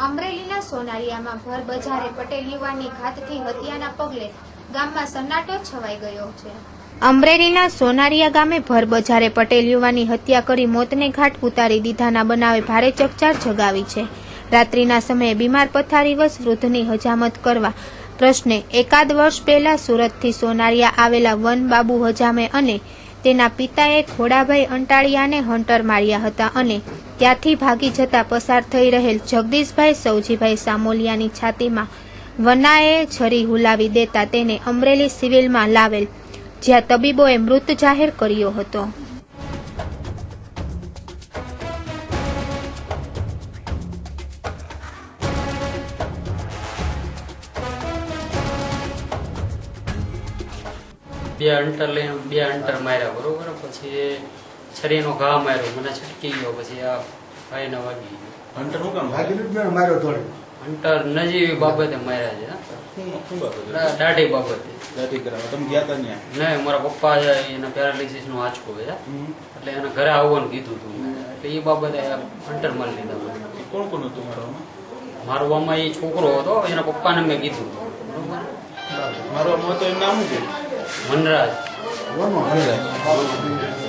અમરેલીના સોનારિયામાં ભર બજારે પટેલ યુવાનની ઘાતકી હત્યાના પગલે ગામમાં સન્નાટો છવાઈ ગયો છે। અમરેલીના સોનારિયા ગામે ભર બજારે પટેલ યુવાનની હત્યા કરી મોતને ઘાટ ઉતારી દીધાના બનાવે ભારે ચકચાર જગાવી છે। રાત્રિના સમયે બીમાર પથારીવશ વૃદ્ધની હજામત કરવા ટ્રસ્ટને એકાદ વર્ષ પહેલા સુરતથી સોનારિયા આવેલા વન બાબુ હજામે અને તેના પિતાએ ખોડાભાઈ અંટાળિયાને હન્ટર માર્યા હતા અને ત્યાંથી ભાગી જતા પસાર થઈ રહેલ જગદીશભાઈ સૌજીભાઈ સામોલિયાની છાતીમાં વનાએ છરી હુલાવી દેતા તેને અમરેલી સિવિલમાં લાવેલ, જ્યાં તબીબોએ મૃત જાહેર કર્યો હતો। બે અંટર માર્યા બરોબર, પછી શરીરનો ઘા માર્યો, મને છટકી ગયો, પછી આ ભાઈને વાગી ગયો। હન્ટર હું કામ ભાગી માર્યો થોડે? હન્ટર નજીવી બાબતે માર્યા છે, દાઢી બાબતે। દાઢી કરાવવા તમે ગયા તા ત્યાં? નહીં, મારા પપ્પા એના પેરાલિસિસ નો આંચકો છે એટલે એને ઘરે આવવાનું કીધું હતું, એટલે એ બાબતે હન્ટર મારી લીધા। કોણ કોણ હતું મારવામાં? મારવામાં એ છોકરો હતો, એના પપ્પાને મેં કીધું હતું બરોબર। મારવામાં તો એમ નામ શું છે? વનરાજ। વનરાજ।